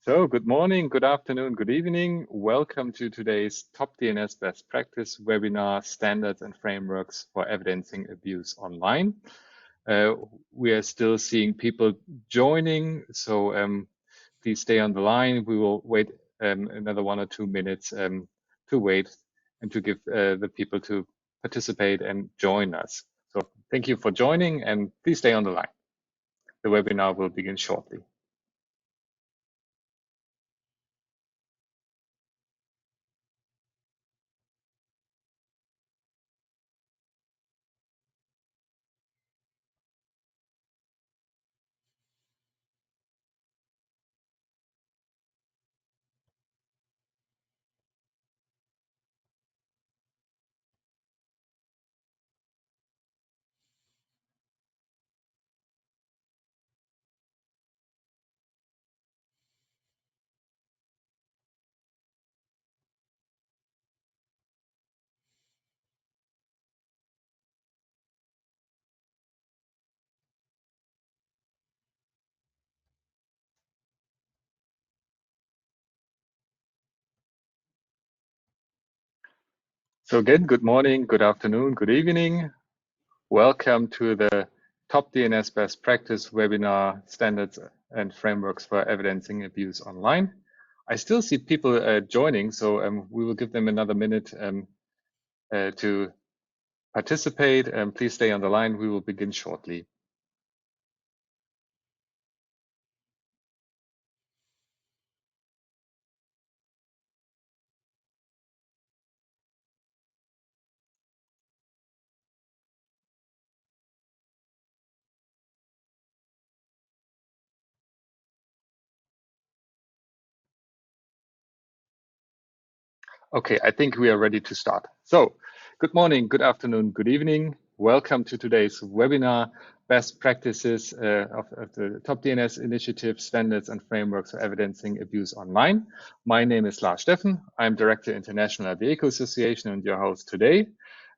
So good morning, good afternoon, good evening. Welcome to today's topDNS Best Practice webinar, Standards and Frameworks for Evidencing Abuse Online. We are still seeing people joining, so please stay on the line. We will wait another 1 or 2 minutes to wait and to give the people to participate and join us. So thank you for joining and please stay on the line. The webinar will begin shortly. So again, good morning, good afternoon, good evening. Welcome to the topDNS Best Practice webinar, Standards and Frameworks for Evidencing Abuse Online. I still see people joining, so we will give them another minute to participate. Please stay on the line. We will begin shortly. Okay, I think we are ready to start. So, good morning, good afternoon, good evening. Welcome to today's webinar, Best Practices of the topDNS Initiative, Standards and Frameworks for Evidencing Abuse Online. My name is Lars Steffen. I'm Director International at the ECO Association and your host today.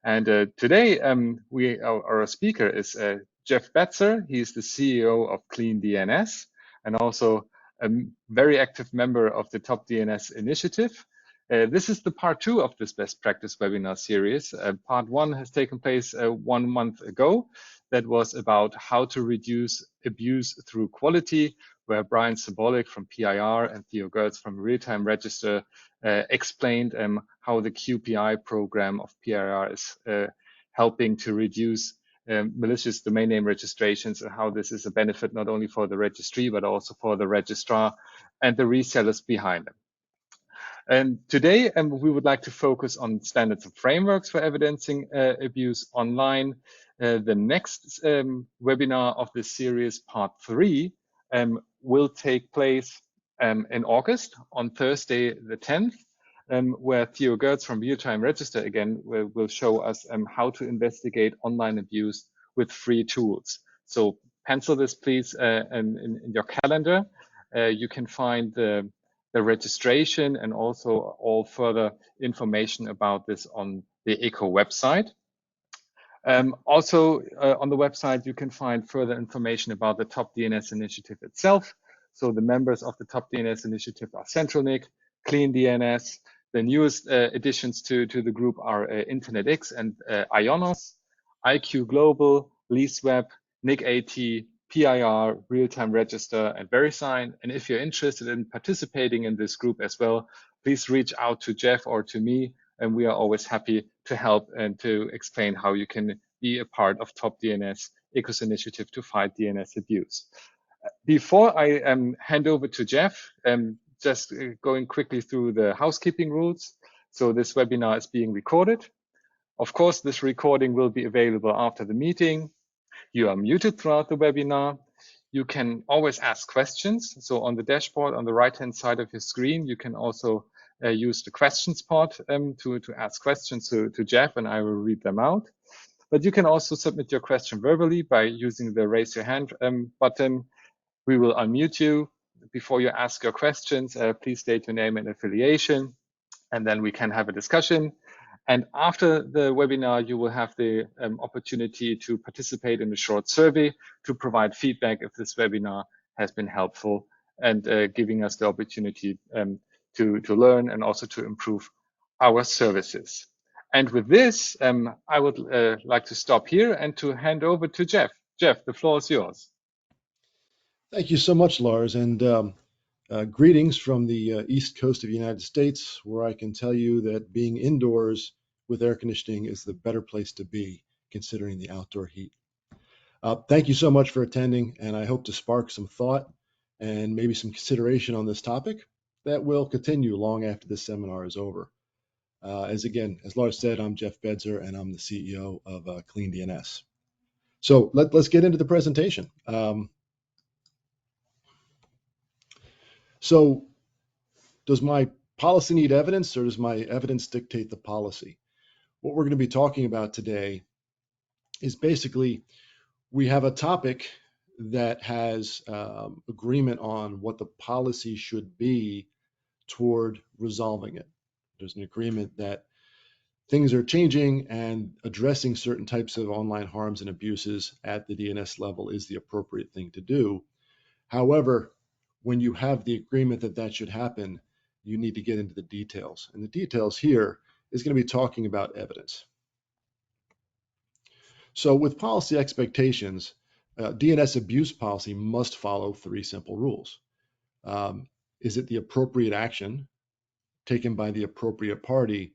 And today, our speaker is Jeff Betzer. He's the CEO of CleanDNS and also a very active member of the topDNS Initiative. This is the part 2 of this best practice webinar series. Part 1 has taken place 1 month ago. That was about how to reduce abuse through quality, where Brian Sobolik from PIR and Theo Gertz from Real Time Register explained how the QPI program of PIR is helping to reduce malicious domain name registrations and how this is a benefit not only for the registry, but also for the registrar and the resellers behind them. And today, we would like to focus on standards and frameworks for evidencing abuse online. The next webinar of this series, part 3, will take place in August on Thursday, the 10th, where Theo Gertz from Real Time Register again will show us how to investigate online abuse with free tools. So pencil this, please, in your calendar. You can find the registration and also all further information about this on the ECO website. Also on the website, you can find further information about the topDNS initiative itself. So the members of the topDNS initiative are CentralNIC, CleanDNS. The newest additions to the group are InternetX and Ionos, IQ Global, LeaseWeb, NIC-AT, PIR, Real Time Register, and VeriSign. And if you're interested in participating in this group as well, please reach out to Jeff or to me, and we are always happy to help and to explain how you can be a part of topDNS ECO's initiative to fight DNS abuse. Before I hand over to Jeff, just going quickly through the housekeeping rules. So this webinar is being recorded. Of course, this recording will be available after the meeting. You are muted throughout the webinar. You can always ask questions. So on the dashboard on the right-hand side of your screen, you can also use the questions pod to ask questions to Jeff, and I will read them out. But you can also submit your question verbally by using the raise your hand button. We will unmute you. Before you ask your questions, please state your name and affiliation, and then we can have a discussion. And after the webinar, you will have the opportunity to participate in a short survey to provide feedback if this webinar has been helpful and giving us the opportunity to learn and also to improve our services. And with this, I would like to stop here and to hand over to Jeff. Jeff, the floor is yours. Thank you so much, Lars, and greetings from the East Coast of the United States, where I can tell you that being indoors with air conditioning is the better place to be, considering the outdoor heat. Thank you so much for attending, and I hope to spark some thought and maybe some consideration on this topic that will continue long after this seminar is over. As Lars said, I'm Jeff Bedzer, and I'm the CEO of CleanDNS. So let's get into the presentation. So does my policy need evidence, or does my evidence dictate the policy? What we're going to be talking about today is basically we have a topic that has agreement on what the policy should be toward resolving it. There's an agreement that things are changing and addressing certain types of online harms and abuses at the DNS level is the appropriate thing to do. However, when you have the agreement that that should happen, you need to get into the details. And the details here is going to be talking about evidence. So with policy expectations, DNS abuse policy must follow three simple rules. Is it the appropriate action taken by the appropriate party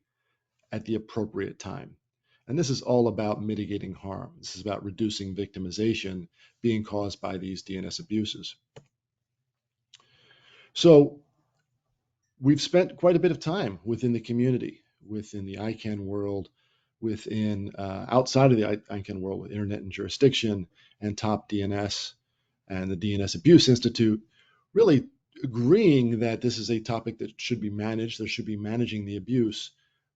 at the appropriate time? And this is all about mitigating harm. This is about reducing victimization being caused by these DNS abuses. So we've spent quite a bit of time within the community, within the ICANN world, within outside of the ICANN world with Internet and Jurisdiction and topDNS and the DNS Abuse Institute, really agreeing that this is a topic that should be managed. There should be managing the abuse,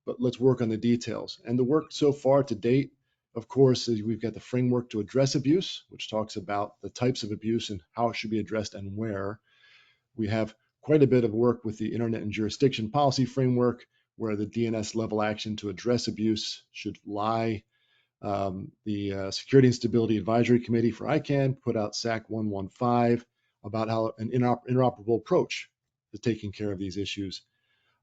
but let's work on the details. And the work so far to date, of course, is we've got the framework to address abuse, which talks about the types of abuse and how it should be addressed and where. We have quite a bit of work with the Internet and Jurisdiction Policy Framework, where the DNS level action to address abuse should lie. The Security and Stability Advisory Committee for ICANN put out SAC 115 about how an interoperable approach to taking care of these issues.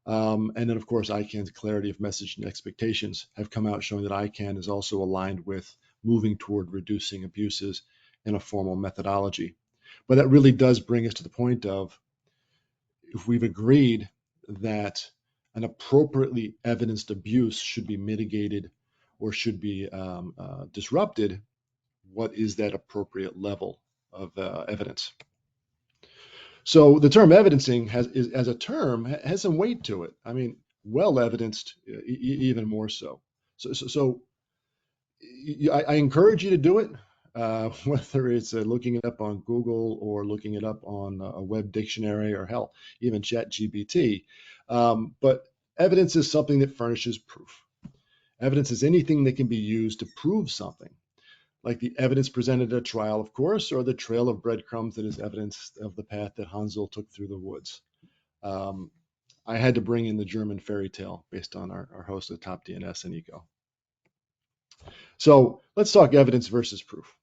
And then, of course, ICANN's clarity of message and expectations have come out showing that ICANN is also aligned with moving toward reducing abuses in a formal methodology. But that really does bring us to the point of, if we've agreed that an appropriately evidenced abuse should be mitigated or should be disrupted, what is that appropriate level of evidence? So the term evidencing as a term has some weight to it. I mean, well evidenced, even more so. So I encourage you to do it, whether it's looking it up on Google or looking it up on a web dictionary or hell, even ChatGPT. But evidence is something that furnishes proof. Evidence is anything that can be used to prove something, like the evidence presented at a trial, of course, or the trail of breadcrumbs that is evidence of the path that Hansel took through the woods. I had to bring in the German fairy tale based on our host of topDNS and Eco. So let's talk evidence versus proof.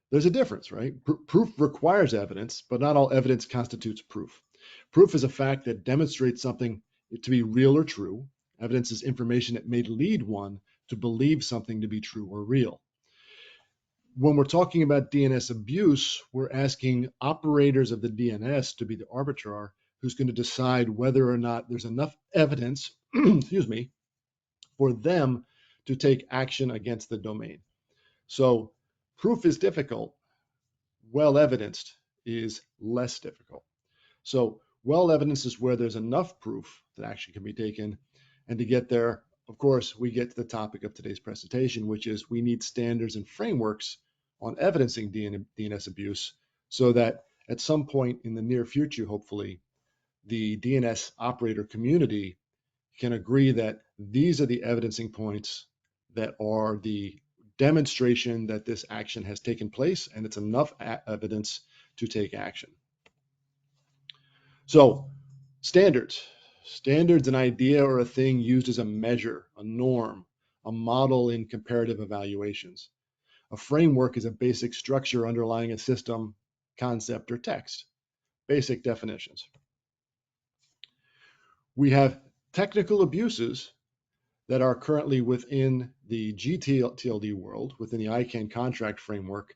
There's a difference, right? Proof requires evidence, but not all evidence constitutes proof. Proof is a fact that demonstrates something to be real or true. Evidence is information that may lead one to believe something to be true or real. When we're talking about DNS abuse, we're asking operators of the DNS to be the arbiter who's going to decide whether or not there's enough evidence, excuse me, for them to take action against the domain. So proof is difficult. Well evidenced is less difficult. So well evidenced is where there's enough proof that action can be taken. And to get there, of course, we get to the topic of today's presentation, which is we need standards and frameworks on evidencing DNS abuse so that at some point in the near future, hopefully, the DNS operator community can agree that these are the evidencing points that are the demonstration that this action has taken place and it's enough evidence to take action. So standards. Standards, an idea or a thing used as a measure, a norm, a model in comparative evaluations. A framework is a basic structure underlying a system, concept, or text. basic definitions. We have technical abuses that are currently within the gTLD world, within the ICANN contract framework,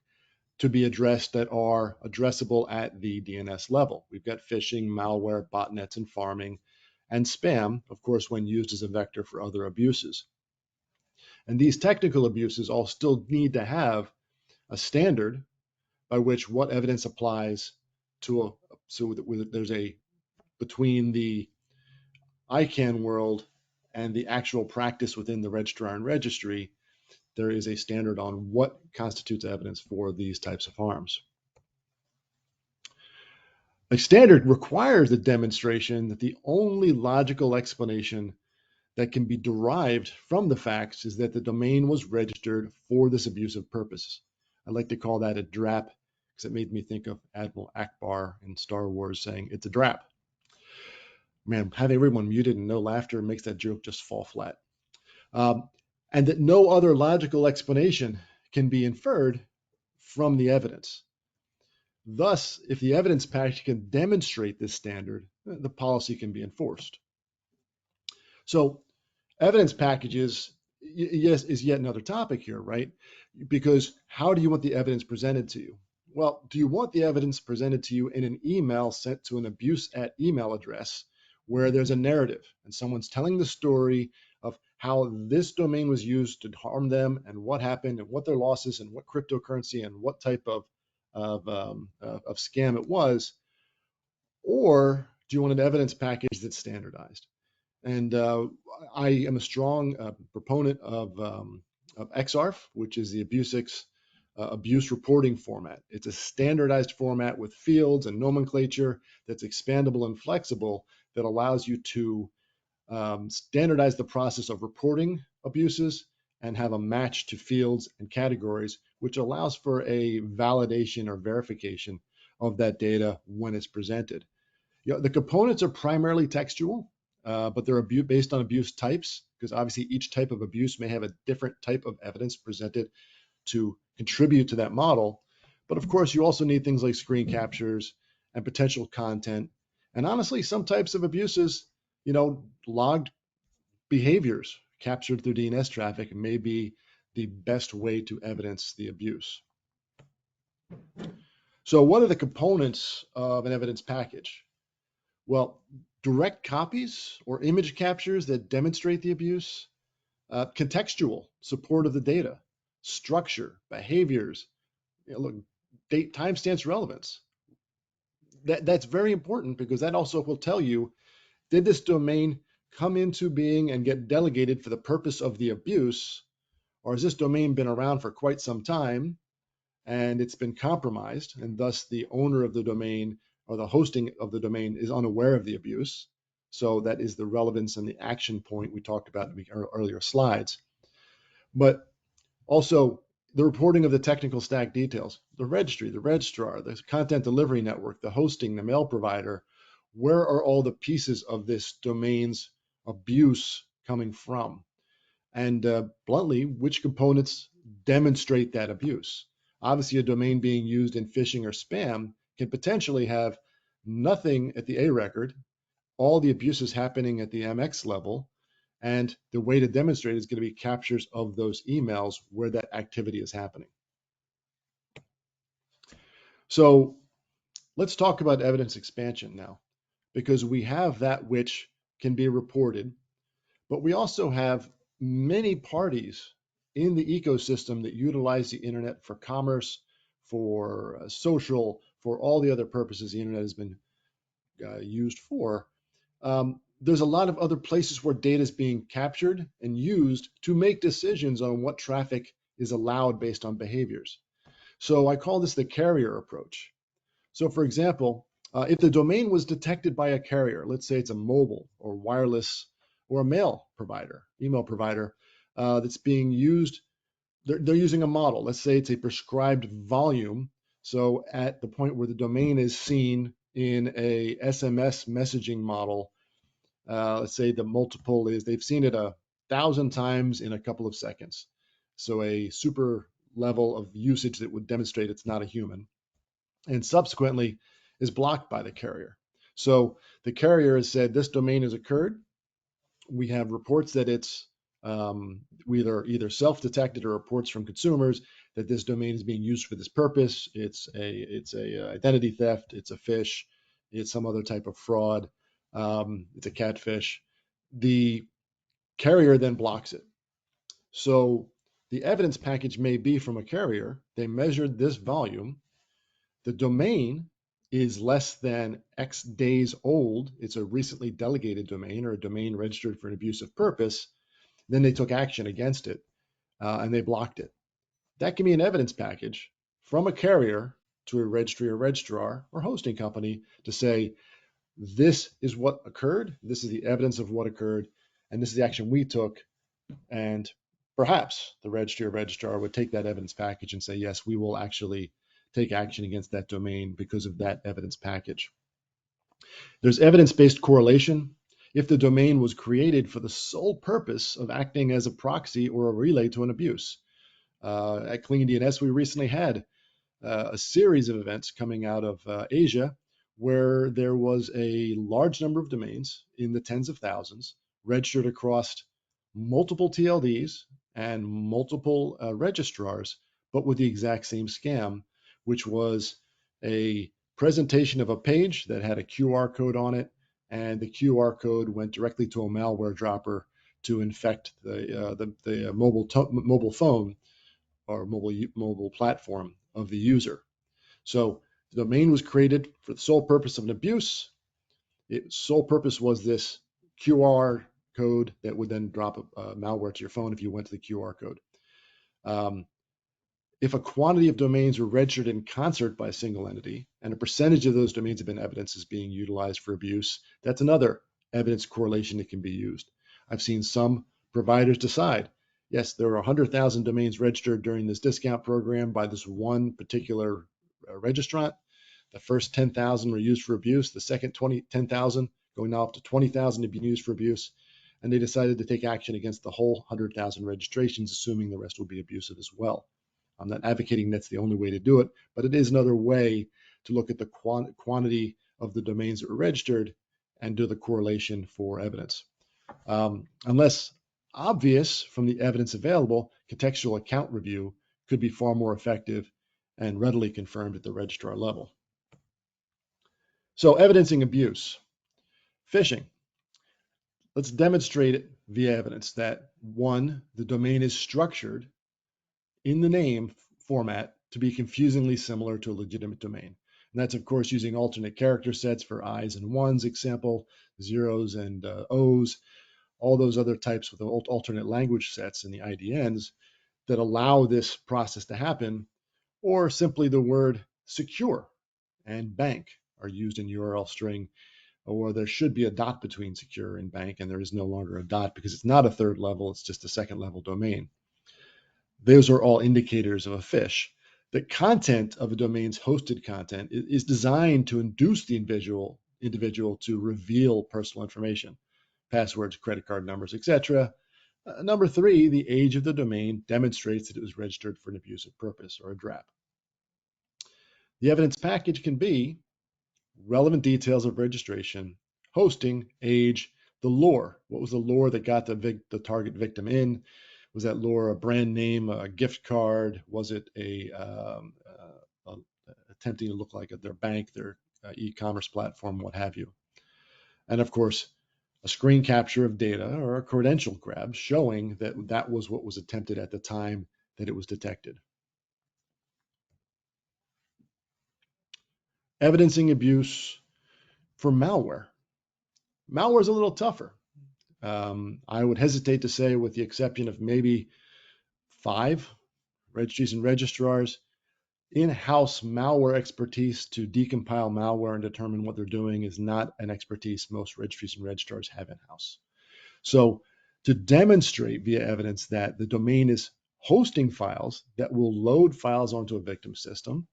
to be addressed that are addressable at the DNS level. We've got phishing, malware, botnets, and farming, and spam, of course, when used as a vector for other abuses. And these technical abuses all still need to have a standard by which what evidence applies to so that there's a between the ICANN world and the actual practice within the registrar and registry, there is a standard on what constitutes evidence for these types of harms. A standard requires the demonstration that the only logical explanation that can be derived from the facts is that the domain was registered for this abusive purpose. I like to call that a DRAP because it made me think of Admiral Akbar in Star Wars saying it's a DRAP. Man, having everyone muted and no laughter makes that joke just fall flat. And that no other logical explanation can be inferred from the evidence. Thus, if the evidence package can demonstrate this standard, the policy can be enforced. So evidence packages, yes, is yet another topic here, right? Because how do you want the evidence presented to you? Well, do you want the evidence presented to you in an email sent to an abuse at email address where there's a narrative and someone's telling the story of how this domain was used to harm them and what happened and what their losses and what cryptocurrency and what type of scam it was? Or do you want an evidence package that's standardized? And I am a strong proponent of XARF, which is the abuse reporting format. It's a standardized format with fields and nomenclature that's expandable and flexible that allows you to standardize the process of reporting abuses and have a match to fields and categories, which allows for a validation or verification of that data when it's presented. The components are primarily textual, but they're based on abuse types, because obviously each type of abuse may have a different type of evidence presented to contribute to that model. But of course, you also need things like screen captures and potential content. And honestly, some types of abuses, logged behaviors captured through DNS traffic may be the best way to evidence the abuse. So what are the components of an evidence package? Well, direct copies or image captures that demonstrate the abuse, contextual support of the data, structure, behaviors, date, timestamps, relevance. That's very important because that also will tell you, did this domain come into being and get delegated for the purpose of the abuse, or has this domain been around for quite some time and it's been compromised, and thus the owner of the domain or the hosting of the domain is unaware of the abuse? So that is the relevance and the action point we talked about in the earlier slides. But also the reporting of the technical stack details, the registry, the registrar, the content delivery network, the hosting, the mail provider. Where are all the pieces of this domain's abuse coming from? And bluntly, which components demonstrate that abuse? Obviously, a domain being used in phishing or spam can potentially have nothing at the A record, all the abuses happening at the MX level, and the way to demonstrate is going to be captures of those emails where that activity is happening. So let's talk about evidence expansion now, because we have that which can be reported, but we also have many parties in the ecosystem that utilize the internet for commerce, for social, for all the other purposes the internet has been used for. There's a lot of other places where data is being captured and used to make decisions on what traffic is allowed based on behaviors. So I call this the carrier approach. So for example, if the domain was detected by a carrier, let's say it's a mobile or wireless or a mail provider, email provider, that's being used, they're using a model. Let's say it's a prescribed volume. So at the point where the domain is seen in a SMS messaging model, let's say the multiple is they've seen it 1,000 times in a couple of seconds. So a super level of usage that would demonstrate it's not a human. And subsequently, is blocked by the carrier. So the carrier has said this domain has occurred. We have reports that it's either self-detected or reports from consumers that this domain is being used for this purpose. It's a identity theft. It's a phish. It's some other type of fraud. It's a catfish. The carrier then blocks it. So the evidence package may be from a carrier. They measured this volume. The domain is less than X days old. It's a recently delegated domain or a domain registered for an abusive purpose. Then they took action against it and they blocked it. That can be an evidence package from a carrier to a registry or registrar or hosting company to say, this is what occurred, this is the evidence of what occurred, and this is the action we took. And perhaps the registry or registrar would take that evidence package and say, yes, we will actually take action against that domain because of that evidence package. There's evidence-based correlation. If the domain was created for the sole purpose of acting as a proxy or a relay to an abuse. At CleanDNS, we recently had a series of events coming out of Asia where there was a large number of domains in the tens of thousands registered across multiple TLDs and multiple registrars, but with the exact same scam, which was a presentation of a page that had a QR code on it, and the QR code went directly to a malware dropper to infect the mobile phone or mobile platform of the user. So the domain was created for the sole purpose of an abuse. Its sole purpose was this QR code that would then drop a malware to your phone if you went to the QR code. If a quantity of domains were registered in concert by a single entity, and a percentage of those domains have been evidence is being utilized for abuse, that's another evidence correlation that can be used. I've seen some providers decide, yes, there are 100,000 domains registered during this discount program by this one particular registrant. The first 10,000 were used for abuse. The second 10,000 going now up to 20,000 have been used for abuse. And they decided to take action against the whole 100,000 registrations, assuming the rest will be abusive as well. I'm not advocating that's the only way to do it, but it is another way to look at the quantity of the domains that were registered and do the correlation for evidence. Unless obvious from the evidence available, contextual account review could be far more effective and readily confirmed at the registrar level. So evidencing abuse, phishing. Let's demonstrate it via evidence that one, the domain is structured in the name format to be confusingly similar to a legitimate domain. And that's, of course, using alternate character sets for I's and ones, example, zeros and O's, all those other types with alternate language sets in the IDNs that allow this process to happen, or simply the word secure and bank are used in URL string, or there should be a dot between secure and bank, and there is no longer a dot because it's not a third level, it's just a second level domain. Those are all indicators of a phish. The content of a domain's hosted content is designed to induce the individual to reveal personal information, passwords, credit card numbers, etc. Number three, the age of the domain demonstrates that it was registered for an abusive purpose or a DRAP. The evidence package can be relevant details of registration, hosting, age, the lore. What was the lore that got the target victim in? Was that lore a brand name, a gift card? Was it attempting to look like their bank, their e-commerce platform, what have you? And of course, a screen capture of data or a credential grab showing that that was what was attempted at the time that it was detected. Evidencing abuse for malware. Malware is a little tougher. I would hesitate to say, with the exception of maybe 5 registries and registrars, in-house malware expertise to decompile malware and determine what they're doing is not an expertise most registries and registrars have in-house. So to demonstrate via evidence that the domain is hosting files that will load files onto a victim system,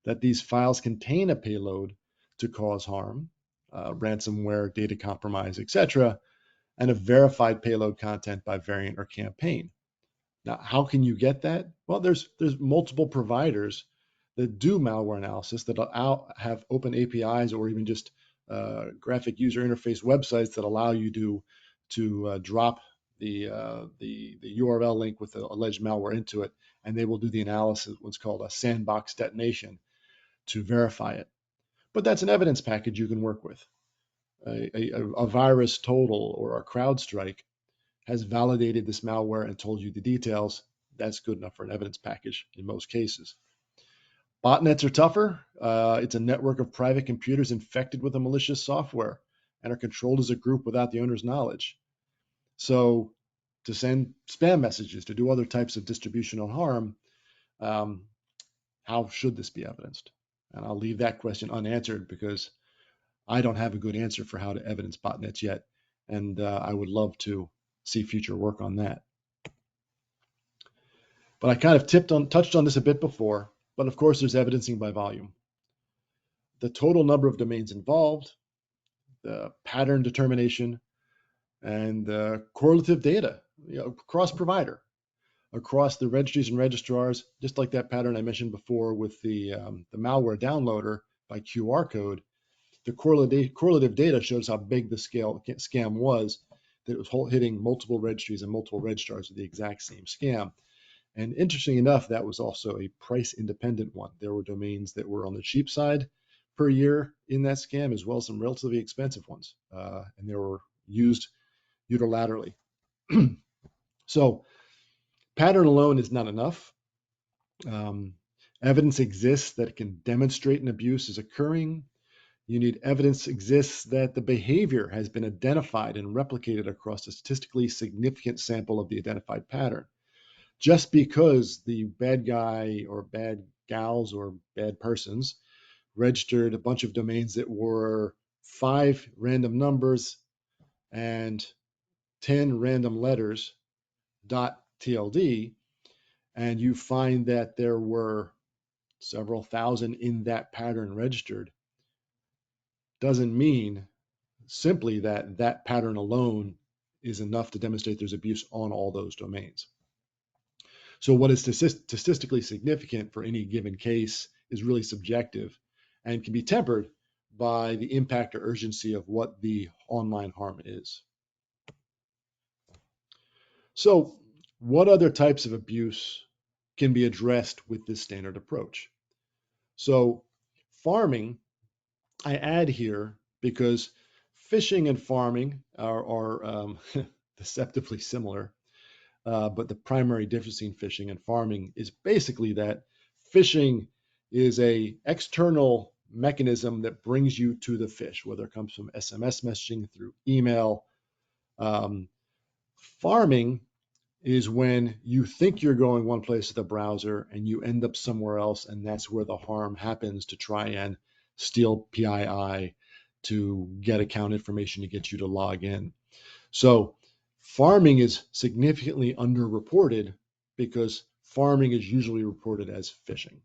that these files contain a payload to cause harm, ransomware, data compromise, etc., and a verified payload content by variant or campaign. Now, how can you get that? Well, there's multiple providers that do malware analysis, that have open APIs or even just graphic user interface websites that allow you to drop the URL link with the alleged malware into it, and they will do the analysis, what's called a sandbox detonation, to verify it. But that's an evidence package you can work with. A virus total or a CrowdStrike has validated this malware and told you the details. That's good enough for an evidence package in most cases. Botnets are tougher. It's a network of private computers infected with a malicious software and are controlled as a group without the owner's knowledge. So to send spam messages, to do other types of distributional harm, how should this be evidenced? And I'll leave that question unanswered because I don't have a good answer for how to evidence botnets yet. And I would love to see future work on that. But I kind of touched on this a bit before, but of course there's evidencing by volume. The total number of domains involved, the pattern determination, and the correlative data, cross provider, across the registries and registrars, just like that pattern I mentioned before with the malware downloader by QR code. The correlative data shows how big the scam was, that it was hitting multiple registries and multiple registrars with the exact same scam. And interesting enough, that was also a price independent one. There were domains that were on the cheap side per year in that scam, as well as some relatively expensive ones. And they were used unilaterally. So pattern alone is not enough. Evidence exists that it can demonstrate an abuse is occurring. You need evidence exists that the behavior has been identified and replicated across a statistically significant sample of the identified pattern. Just because the bad guy or bad gals or bad persons registered a bunch of domains that were 5 random numbers and 10 random letters .tld, and you find that there were several thousand in that pattern registered, doesn't mean simply that that pattern alone is enough to demonstrate there's abuse on all those domains. So what is statistically significant for any given case is really subjective and can be tempered by the impact or urgency of what the online harm is. So what other types of abuse can be addressed with this standard approach? So farming, I add here because fishing and farming are deceptively similar. But the primary difference between fishing and farming is basically that fishing is a external mechanism that brings you to the fish, whether it comes from SMS messaging, through email. Farming is when you think you're going one place with the browser and you end up somewhere else, and that's where the harm happens, to try and steal PII, to get account information to get you to log in. So farming is significantly underreported because farming is usually reported as fishing.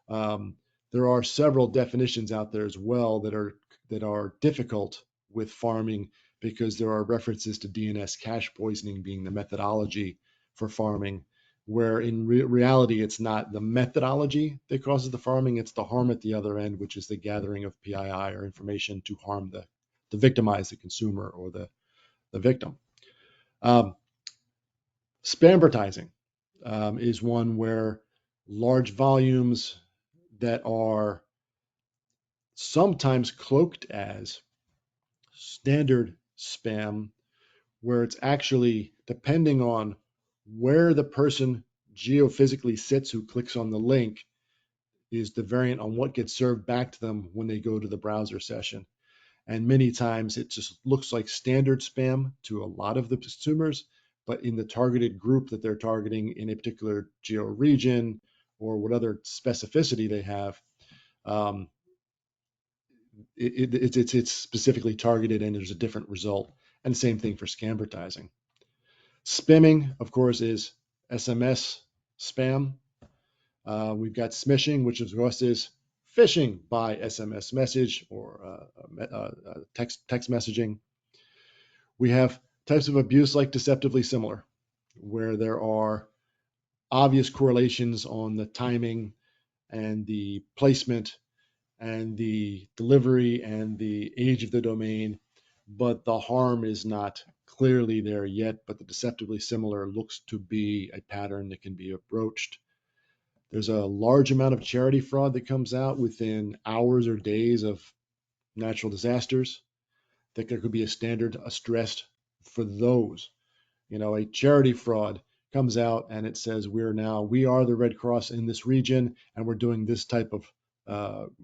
There are several definitions out there as well that are difficult with farming because there are references to DNS cache poisoning being the methodology for farming, where in reality it's not the methodology that causes the farming, it's the harm at the other end, which is the gathering of PII or information to harm to victimize the consumer or the victim. Spamvertising is one where large volumes that are sometimes cloaked as standard spam, where it's actually, depending on where the person geophysically sits who clicks on the link, is the variant on what gets served back to them when they go to the browser session. And many times it just looks like standard spam to a lot of the consumers, but in the targeted group that they're targeting in a particular geo region or what other specificity they have, it's specifically targeted and there's a different result. And same thing for scamvertising. Spamming, of course, is SMS spam. We've got smishing, which of course is phishing by SMS message or text messaging. We have types of abuse like deceptively similar, where there are obvious correlations on the timing and the placement and the delivery and the age of the domain, but the harm is not clearly there yet, but the deceptively similar looks to be a pattern that can be approached. There's a large amount of charity fraud that comes out within hours or days of natural disasters. I think there could be a standard addressed for those. A charity fraud comes out and it says we are the Red Cross in this region and we're doing this type of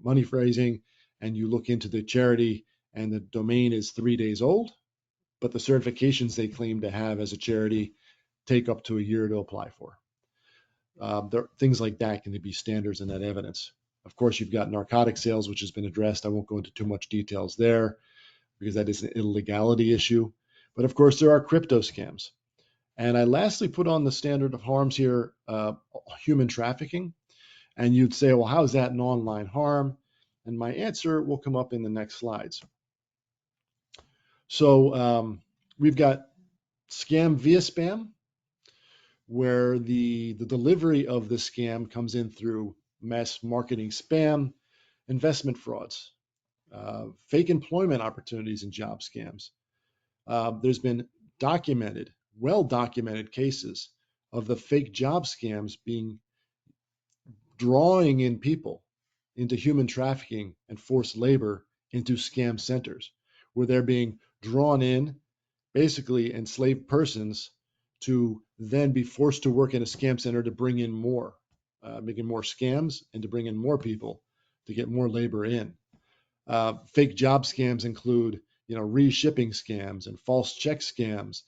money raising, and you look into the charity and the domain is 3 days old, but the certifications they claim to have as a charity take up to a year to apply for. Things like that can be standards in that evidence. Of course, you've got narcotic sales, which has been addressed. I won't go into too much details there because that is an illegality issue. But of course, there are crypto scams. And I lastly put on the standard of harms here, human trafficking. And you'd say, well, how is that an online harm? And my answer will come up in the next slides. So we've got scam via spam, where the delivery of the scam comes in through mass marketing spam, investment frauds, fake employment opportunities and job scams. There's been well documented cases of the fake job scams drawing in people into human trafficking and forced labor into scam centers, where they're being drawn in, basically enslaved persons, to then be forced to work in a scam center to bring in making more scams and to bring in more people to get more labor in. Fake job scams include, reshipping scams and false check scams.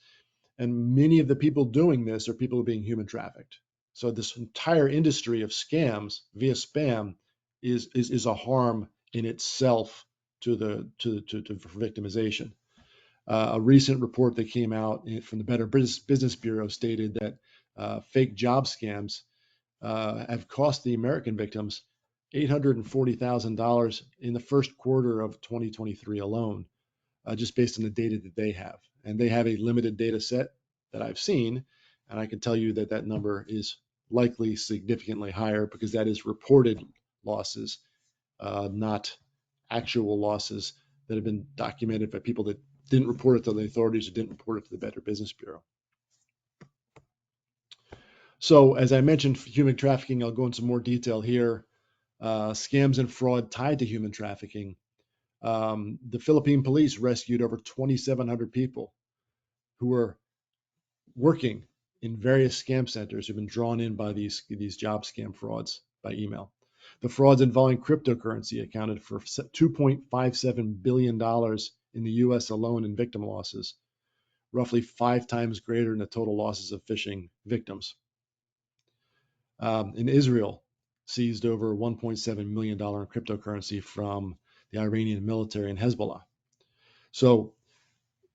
And many of the people doing this are people being human trafficked. So this entire industry of scams via spam is a harm in itself to victimization. A recent report that came out from the Better Business Bureau stated that fake job scams have cost the American victims $840,000 in the first quarter of 2023 alone, just based on the data that they have. And they have a limited data set that I've seen, and I can tell you that that number is likely significantly higher because that is reported losses, not actual losses that have been documented by people that didn't report it to the authorities or didn't report it to the Better Business Bureau. So as I mentioned, human trafficking, I'll go into some more detail here. Scams and fraud tied to human trafficking. The Philippine police rescued over 2,700 people who were working in various scam centers who've been drawn in by these job scam frauds by email. The frauds involving cryptocurrency accounted for $2.57 billion in the US alone in victim losses, roughly 5 times greater than the total losses of phishing victims. In Israel, seized over $1.7 million in cryptocurrency from the Iranian military and Hezbollah. So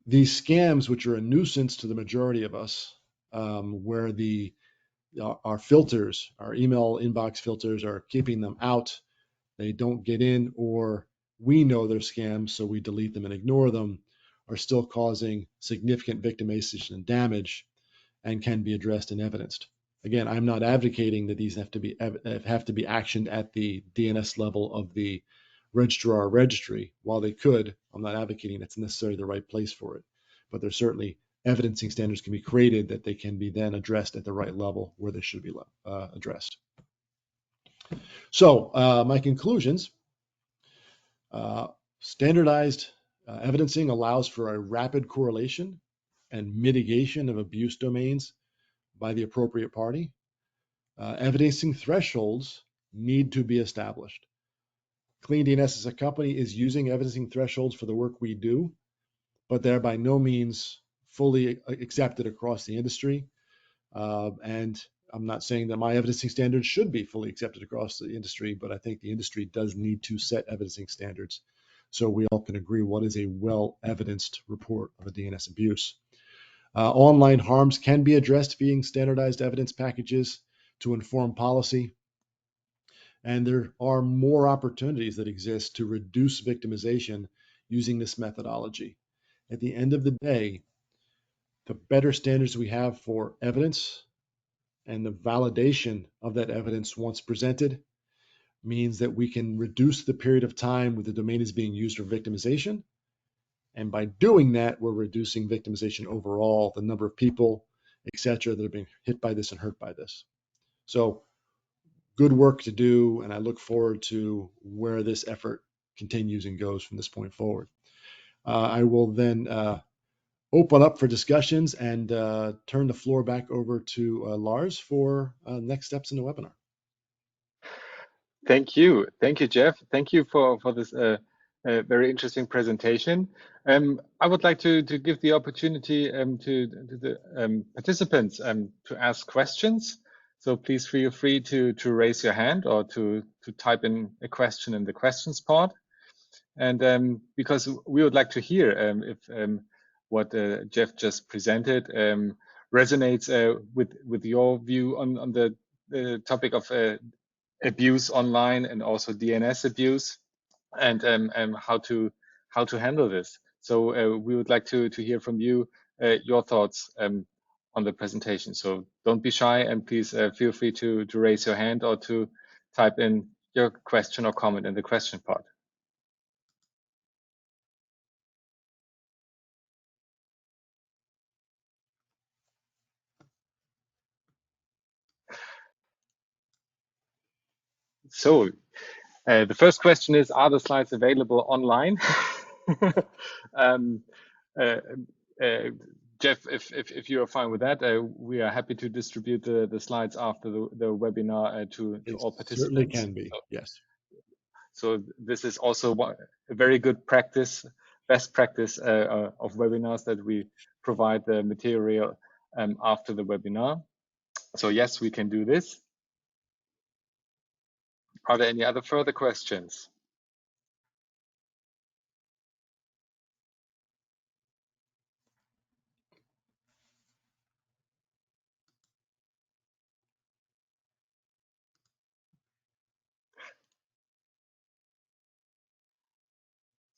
these scams, which are a nuisance to the majority of us, where our filters, our email inbox filters, are keeping them out, they don't get in, or we know they're scams, so we delete them and ignore them, are still causing significant victimization and damage, and can be addressed and evidenced. Again, I'm not advocating that these have to be actioned at the DNS level of the registrar registry. While they could, I'm not advocating that's necessarily the right place for it. But there's certainly evidencing standards can be created that they can be then addressed at the right level where they should be addressed. So my conclusions: standardized evidencing allows for a rapid correlation and mitigation of abuse domains by the appropriate party. Evidencing thresholds need to be established. CleanDNS as a company is using evidencing thresholds for the work we do, but they're by no means fully accepted across the industry. And I'm not saying that my evidencing standards should be fully accepted across the industry, but I think the industry does need to set evidencing standards so we all can agree what is a well-evidenced report of a DNS abuse. Online harms can be addressed via standardized evidence packages to inform policy. And there are more opportunities that exist to reduce victimization using this methodology. At the end of the day, the better standards we have for evidence and the validation of that evidence once presented, means that we can reduce the period of time where the domain is being used for victimization. And by doing that, we're reducing victimization overall, the number of people, et cetera, that are being hit by this and hurt by this. So good work to do, and I look forward to where this effort continues and goes from this point forward. I will then open up for discussions and turn the floor back over to Lars for next steps in the webinar. Thank you, Jeff. Thank you for this very interesting presentation. I would like to give the opportunity to the participants to ask questions. So please feel free to raise your hand or to type in a question in the questions part. And because we would like to hear if what Jeff just presented resonates with your view on the topic of abuse online and also DNS abuse, and how to handle this. So we would like to hear from you your thoughts on the presentation. So don't be shy, and please feel free to raise your hand or to type in your question or comment in the question part. So the first question is, are the slides available online? um, uh, uh, Jeff, if you are fine with that, we are happy to distribute the slides after the webinar to all participants. Certainly can be, yes. So this is also a very good practice, best practice of webinars, that we provide the material after the webinar. So yes, we can do this. Are there any other further questions?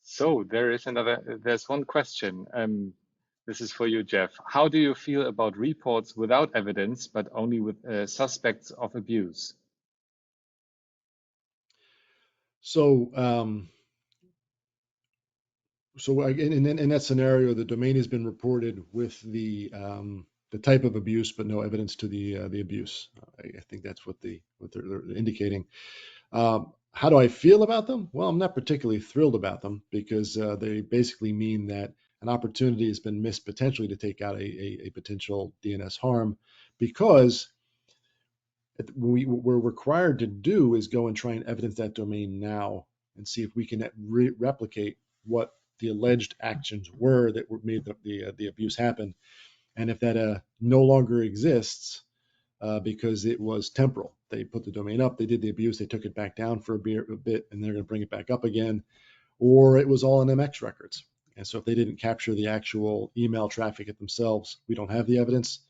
So there's one question. This is for you, Jeff. How do you feel about reports without evidence, but only with suspects of abuse? So, in that scenario, the domain has been reported with the type of abuse, but no evidence to the abuse. I think that's what they're indicating. How do I feel about them? Well, I'm not particularly thrilled about them, because they basically mean that an opportunity has been missed potentially to take out a potential DNS harm, because what we're required to do is go and try and evidence that domain now and see if we can replicate what the alleged actions were that made the abuse happen. And if that no longer exists, because it was temporal, they put the domain up, they did the abuse, they took it back down for a bit, and they're going to bring it back up again, or it was all in MX records. And so if they didn't capture the actual email traffic it themselves, we don't have the evidence.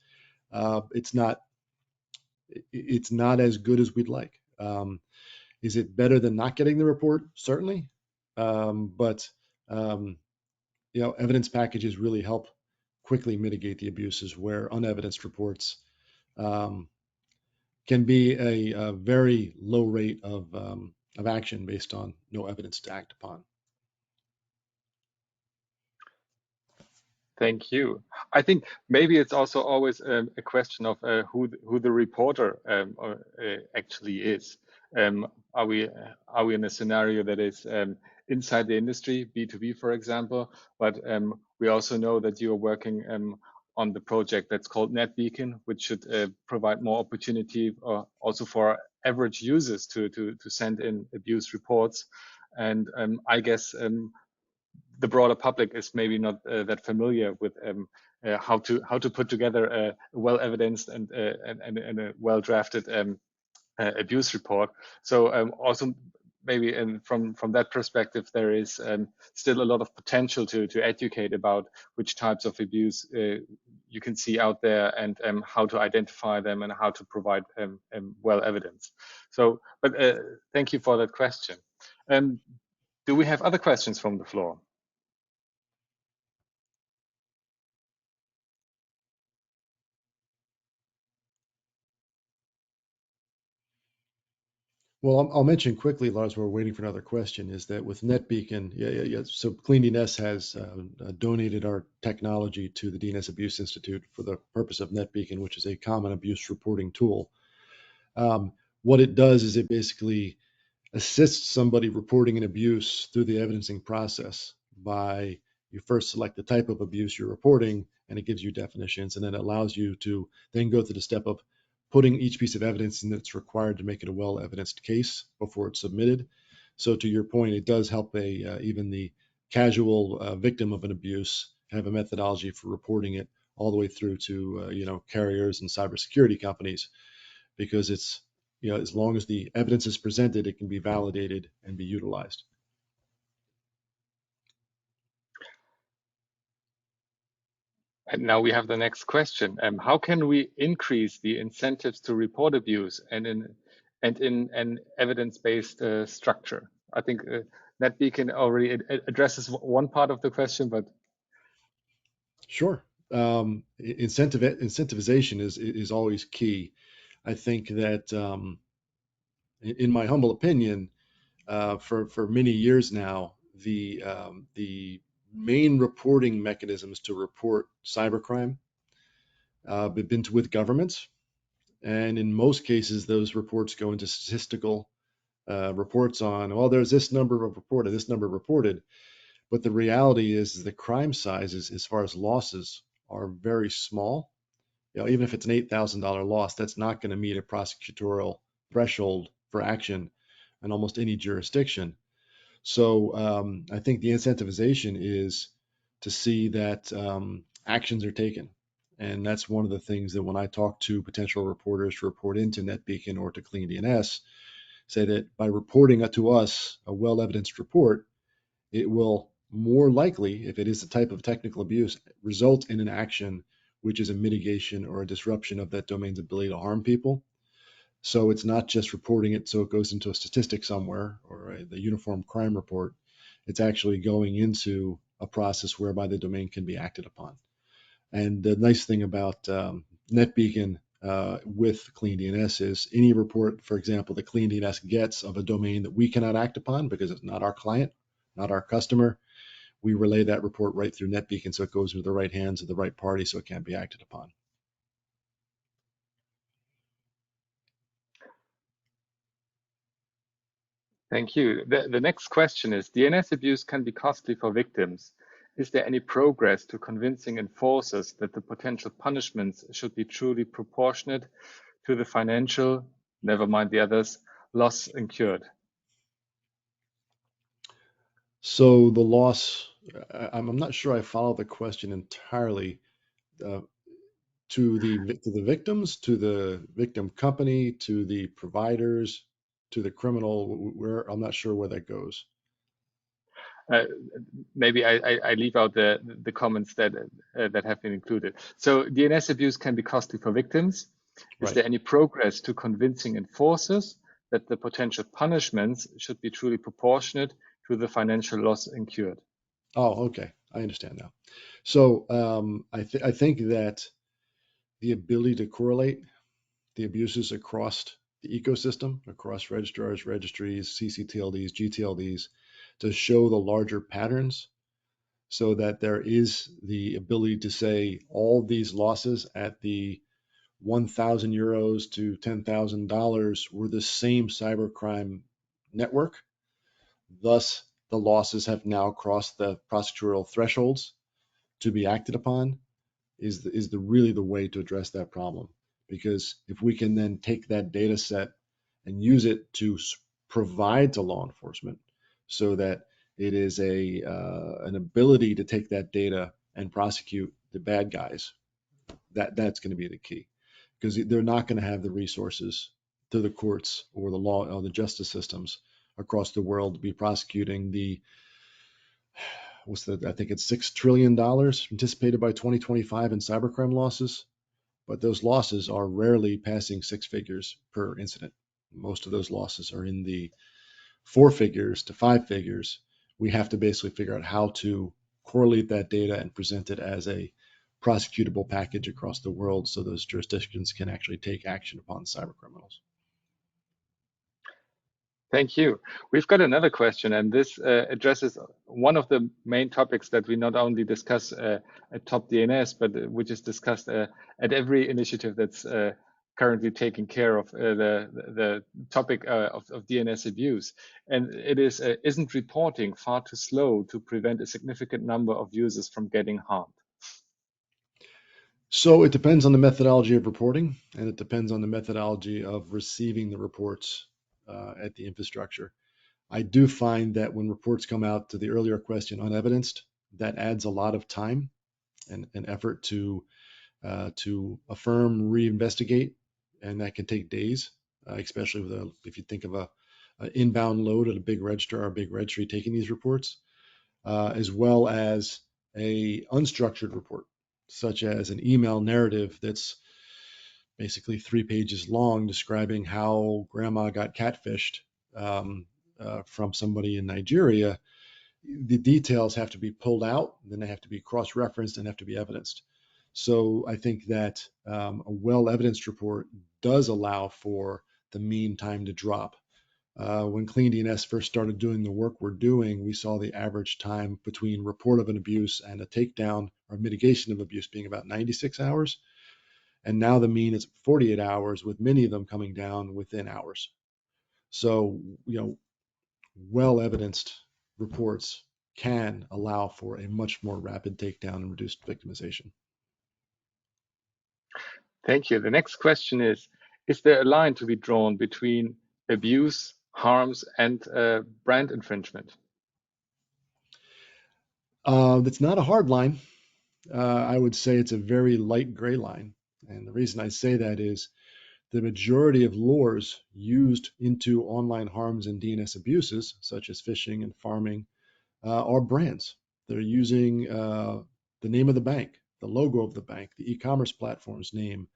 It's not as good as we'd like. Is it better than not getting the report? Certainly. But evidence packages really help quickly mitigate the abuses, where unevidenced reports can be a very low rate of action based on no evidence to act upon. Thank you. I think maybe it's also always a question of who the reporter actually is. Are we in a scenario that is inside the industry, B2B, for example? But we also know that you are working on the project that's called NetBeacon, which should provide more opportunity also for average users to send in abuse reports. And I guess the broader public is maybe not that familiar with how to put together a well evidenced and a well drafted abuse report. So also maybe from that perspective, there is still a lot of potential to educate about which types of abuse you can see out there, and how to identify them, and how to provide well evidence. So, but thank you for that question. Do we have other questions from the floor? Well, I'll mention quickly, Lars, while we're waiting for another question, is that with NetBeacon, yeah. So CleanDNS has donated our technology to the DNS Abuse Institute for the purpose of NetBeacon, which is a common abuse reporting tool. Um, what it does is it basically assists somebody reporting an abuse through the evidencing process by you first select the type of abuse you're reporting and it gives you definitions and then it allows you to then go through the step of putting each piece of evidence in that's required to make it a well evidenced case before it's submitted. So to your point, it does help even the casual victim of an abuse have a methodology for reporting it all the way through to carriers and cybersecurity companies because it's as long as the evidence is presented, it can be validated and be utilized. And now we have the next question. How can we increase the incentives to report abuse in an evidence-based structure? I think NetBeacon already addresses one part of the question, but Sure. Incentivization is always key. I think that in my humble opinion, for many years now, the main reporting mechanisms to report cybercrime have been with governments, and in most cases, those reports go into statistical reports on, well, there's this number of reported, this number reported. But the reality is the crime sizes, as far as losses, are very small. Even if it's an $8,000 loss, that's not going to meet a prosecutorial threshold for action in almost any jurisdiction. So I think the incentivization is to see that actions are taken. And that's one of the things that when I talk to potential reporters to report into NetBeacon or to CleanDNS, say that by reporting to us a well evidenced report, it will more likely, if it is a type of technical abuse, result in an action which is a mitigation or a disruption of that domain's ability to harm people. So it's not just reporting it so it goes into a statistic somewhere or the uniform crime report. It's actually going into a process whereby the domain can be acted upon. And the nice thing about NetBeacon with CleanDNS is any report, for example, that CleanDNS gets of a domain that we cannot act upon because it's not our client, not our customer, we relay that report right through NetBeacon so it goes into the right hands of the right party so it can be acted upon. thank you. The next question is, DNS abuse can be costly for victims. Is there any progress to convincing enforcers that the potential punishments should be truly proportionate to the financial, never mind the others, loss incurred? So the loss, I'm not sure I follow the question entirely. Uh, to the victims, to the victim company, to the providers, to the criminal, where I'm not sure where that goes. Uh, maybe I leave out the comments that have been included. So DNS abuse can be costly for victims. Is Right. there any progress to convincing enforcers that the potential punishments should be truly proportionate to the financial loss incurred? Oh, okay. I understand now. So I think that the ability to correlate the abuses across the ecosystem, across registrars, registries, CCTLDs, GTLDs, to show the larger patterns so that there is the ability to say all these losses at the 1,000 euros to $10,000 were the same cybercrime network. Thus, the losses have now crossed the prosecutorial thresholds to be acted upon is the really the way to address that problem. Because if we can then take that data set and use it to provide to law enforcement so that it is an ability to take that data and prosecute the bad guys, that's going to be the key because they're not going to have the resources to the courts or the law or the justice systems across the world to be prosecuting the I think it's $6 trillion anticipated by 2025 in cybercrime losses, but those losses are rarely passing six figures per incident. Most of those losses are in the four figures to five figures. We have to basically figure out how to correlate that data and present it as a prosecutable package across the world so those jurisdictions can actually take action upon cyber criminals. Thank you. We've got another question, and this addresses one of the main topics that we not only discuss at topDNS, but which is discussed at every initiative that's currently taking care of the topic of DNS abuse. And it is, isn't reporting far too slow to prevent a significant number of users from getting harmed? So it depends on the methodology of reporting, and it depends on the methodology of receiving the reports at the infrastructure. I do find that when reports come out, to the earlier question, unevidenced, that adds a lot of time and effort to affirm, reinvestigate, and that can take days, especially if you think of an inbound load at a big register or a big registry taking these reports, as well as a unstructured report, such as an email narrative that's basically 3 pages long describing how grandma got catfished from somebody in Nigeria. The details have to be pulled out, then they have to be cross-referenced and have to be evidenced. So I think that a well-evidenced report does allow for the mean time to drop. When CleanDNS first started doing the work we're doing, we saw the average time between report of an abuse and a takedown or mitigation of abuse being about 96 hours. And now the mean is 48 hours, with many of them coming down within hours. So, well-evidenced reports can allow for a much more rapid takedown and reduced victimization. Thank you. The next question is there a line to be drawn between abuse, harms, and brand infringement? It's not a hard line. I would say it's a very light gray line. And the reason I say that is the majority of lures used into online harms and DNS abuses, such as phishing and farming, are brands. They're using the name of the bank, the logo of the bank, the e-commerce platform's name,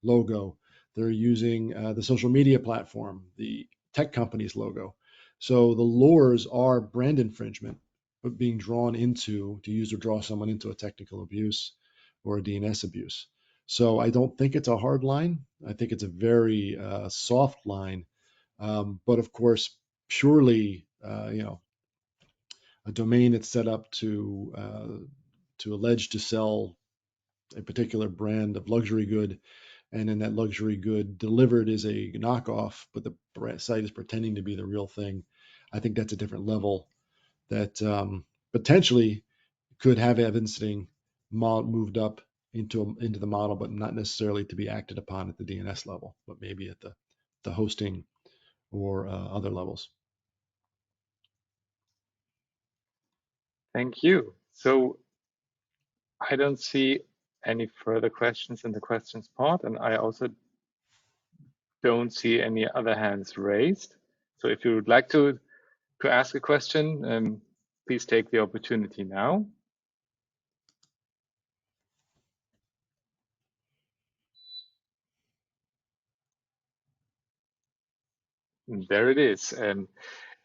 logo. They're using the social media platform, the tech company's logo. So the lures are brand infringement, but being drawn into, to use or draw someone into a technical abuse or a DNS abuse. So I don't think it's a hard line. I think it's a very soft line. But of course, surely, a domain that's set up to allege to sell a particular brand of luxury good, and then that luxury good delivered is a knockoff, but the site is pretending to be the real thing. I think that's a different level that potentially could have evidencing moved up into the model, but not necessarily to be acted upon at the DNS level, but maybe at the hosting or other levels. Thank you. So I don't see any further questions in the questions part, and I also don't see any other hands raised. So if you would like to ask a question, please take the opportunity now. And there it is.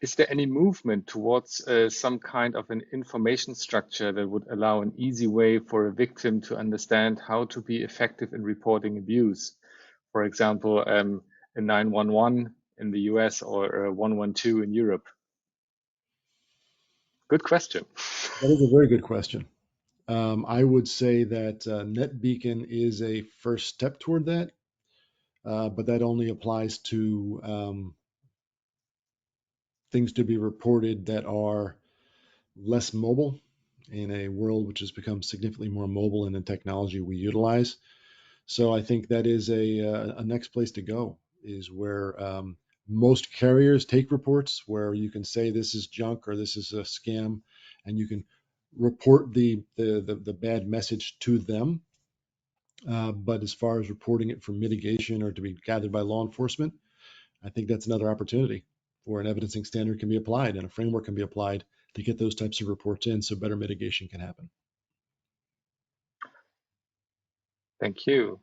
Is there any movement towards some kind of an information structure that would allow an easy way for a victim to understand how to be effective in reporting abuse? For example, a 911 in the US or a 112 in Europe? Good question. That is a very good question. I would say that NetBeacon is a first step toward that, but that only applies to things to be reported that are less mobile in a world which has become significantly more mobile in the technology we utilize. So I think that is a next place to go, is where most carriers take reports where you can say this is junk or this is a scam, and you can report the bad message to them. But as far as reporting it for mitigation or to be gathered by law enforcement, I think that's another opportunity where an evidencing standard can be applied and a framework can be applied to get those types of reports in so better mitigation can happen. Thank you.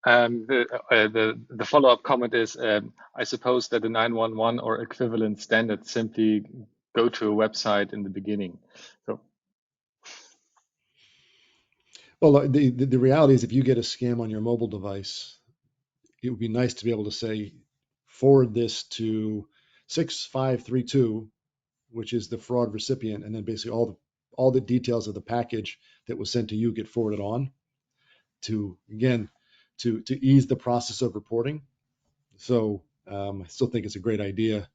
The follow-up comment is, I suppose that the 911 or equivalent standard simply go to a website in the beginning. So, well, the reality is if you get a scam on your mobile device, it would be nice to be able to say, forward this to 6532, which is the fraud recipient, and then basically all the details of the package that was sent to you get forwarded on to, again, to ease the process of reporting. So I still think it's a great idea.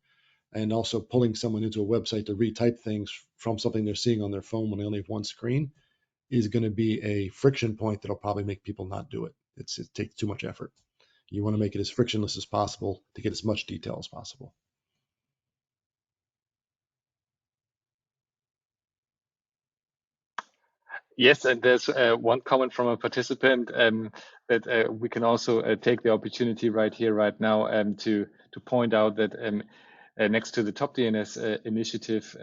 And also pulling someone into a website to retype things from something they're seeing on their phone when they only have one screen is going to be a friction point that'll probably make people not do it. It takes too much effort. You want to make it as frictionless as possible to get as much detail as possible. Yes, and there's one comment from a participant that we can also take the opportunity right here, right now, to point out that next to the topDNS initiative,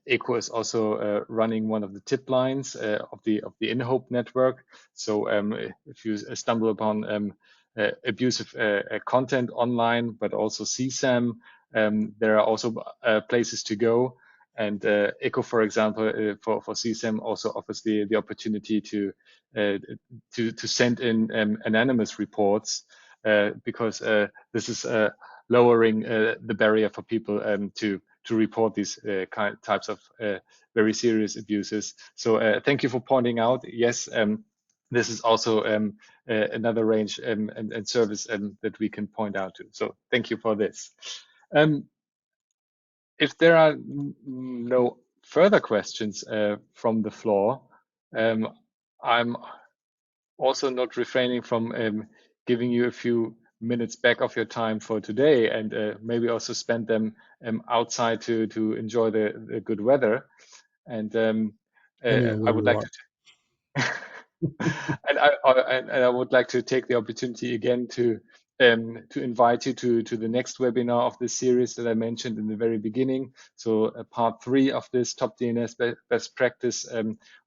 ECO is also running one of the tip lines of the InHope network. So if you stumble upon abusive content online, but also CSAM, there are also places to go. And ECO, for example, for CSAM also offers the opportunity to send in anonymous reports because this is lowering the barrier for people to report these types of very serious abuses. So thank you for pointing out. Yes, this is also another range and service that we can point out to. So thank you for this. If there are no further questions from the floor, I'm also not refraining from giving you a few minutes back of your time for today, and maybe also spend them outside to enjoy the good weather. And Depending on I where would you like are. to and I would like to take the opportunity again to invite you to the next webinar of this series that I mentioned in the very beginning. So part 3 of this topDNS best practice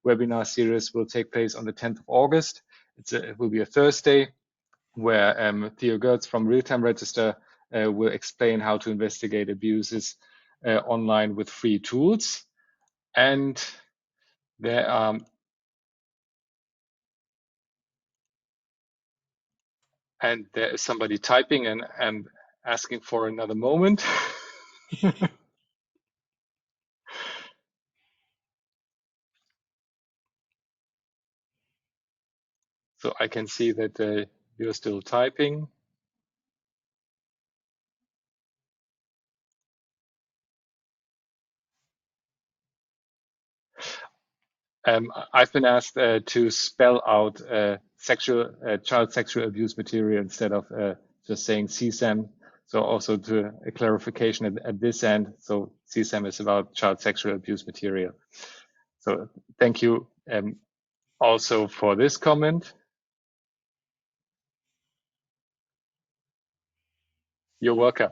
webinar series will take place on the 10th of August. It will be a Thursday, where Theo Gertz from Real Time Register will explain how to investigate abuses online with free tools. And there are And there is somebody typing and asking for another moment. So I can see that you're still typing. I've been asked to spell out child sexual abuse material instead of just saying CSAM. So also to a clarification at this end. So CSAM is about child sexual abuse material. So thank you also for this comment. You're welcome.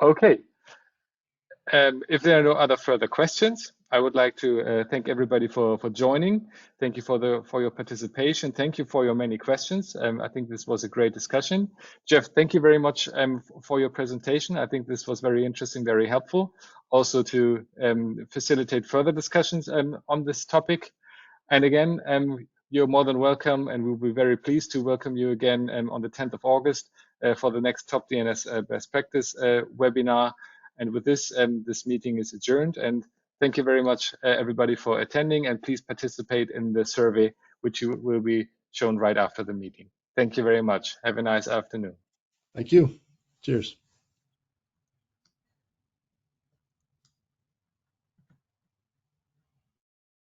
Okay. If there are no other further questions, I would like to thank everybody for joining. Thank you for your participation. Thank you for your many questions. I think this was a great discussion. Jeff, thank you very much for your presentation. I think this was very interesting, very helpful, also to facilitate further discussions on this topic. And again, you're more than welcome, and we'll be very pleased to welcome you again on the 10th of August for the next topDNS best practice webinar. And with this, this meeting is adjourned. And thank you very much, everybody, for attending. And please participate in the survey, which will be shown right after the meeting. Thank you very much. Have a nice afternoon. Thank you. Cheers.